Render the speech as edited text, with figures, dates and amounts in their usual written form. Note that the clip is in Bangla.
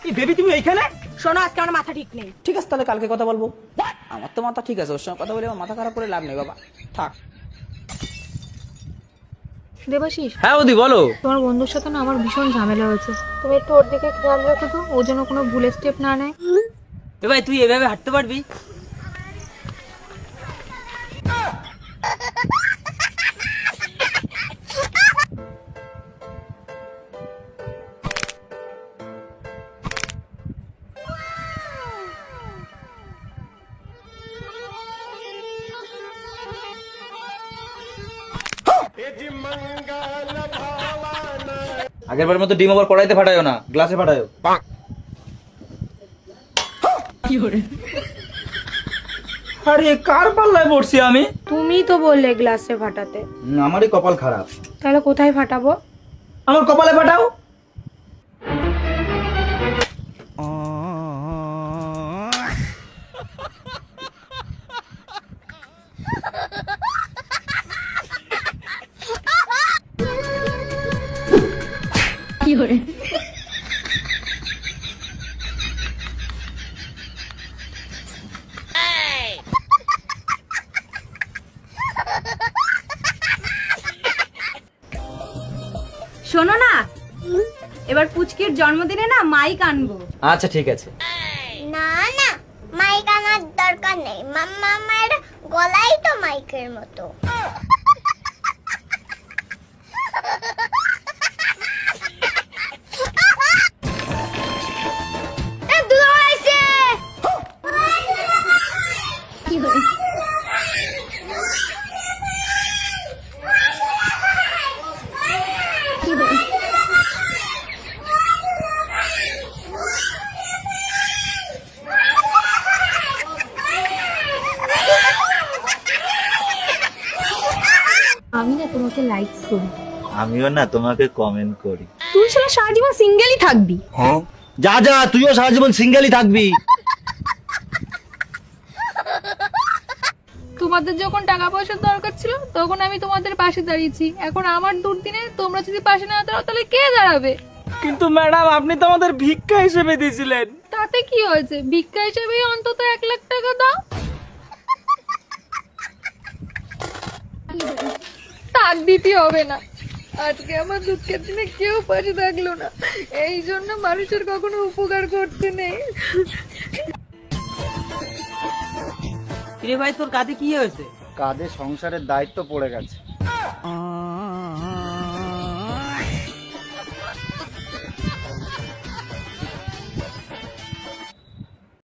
এই বেবি তুমি এইখানে? শোনো, আজকে আমার মাথা ঠিক নেই। ঠিক আছে, তাহলে কালকে কথা বলবো। আমার তো মাথা ঠিক আছে, ওর সঙ্গে কথা বলে আমার মাথা খারাপ করে লাভ নেই বাবা, থাক। দেবাশিস, হ্যাঁ ওদি বলো। তোমার বন্ধুর সাথে না আমার ভীষণ ঝামেলা হয়েছে, তুমি একটু ওর দিকে খেয়াল রাখো তো, ও যেন কোনো ভুল স্টেপ না নেয়। এ ভাই তুই এভাবে হাঁটতে পারবি? আগেরবার মতো ডিম আবার কড়াইতে ফাটায়ও না, গ্লাসে ফাটায়ও। আরে কার পাল্লায় পড়ছি আমি? তুমি তো বললে গ্লাসে ফাটাতে, আমারই কপাল খারাপ। তাহলে কোথায় ফাটাবো? আমার কপালে ফাটাও। কি করে? শোনো না, এবার পুচকির জন্মদিনে না মাইক আনবো। আচ্ছা ঠিক আছে। না না, মাইক আনার দরকার নেই, মামার গলাই তো মাইকের মতো। আমি না তোমাকে লাইক করি। আমিও না তোমাকে কমেন্ট করি। তুই শালা সারা জীবন সিঙ্গেলই থাকবি। যা যা, তুইও সারা জীবন সিঙ্গেলই থাকবি। তোমাদের যখন টাকা পয়সার দরকার ছিল তখন আমি তোমাদের পাশে দাঁড়িয়েছি, এখন আমার দুর্দিনে তোমরা যদি পাশে না দাঁড়াও তাহলে কে দাঁড়াবে? কিন্তু ম্যাডাম আপনি তো আমাদের ভিক্ষা হিসেবে দিয়েছিলেন। তাতে কি হয়েছে, ভিক্ষা হিসেবে অন্তত 1,00,000 টাকা দাও। টাক দিতে হবে না, আজকে আমার দুঃখের দিনে কেউ পাশে থাকলো না, এই জন্য মানুষের কখনো উপকার করতে নেই। রে ভাই তোর কাঁধে কি হয়েছে? কাঁধে সংসারের দায়িত্ব পড়ে গেছে।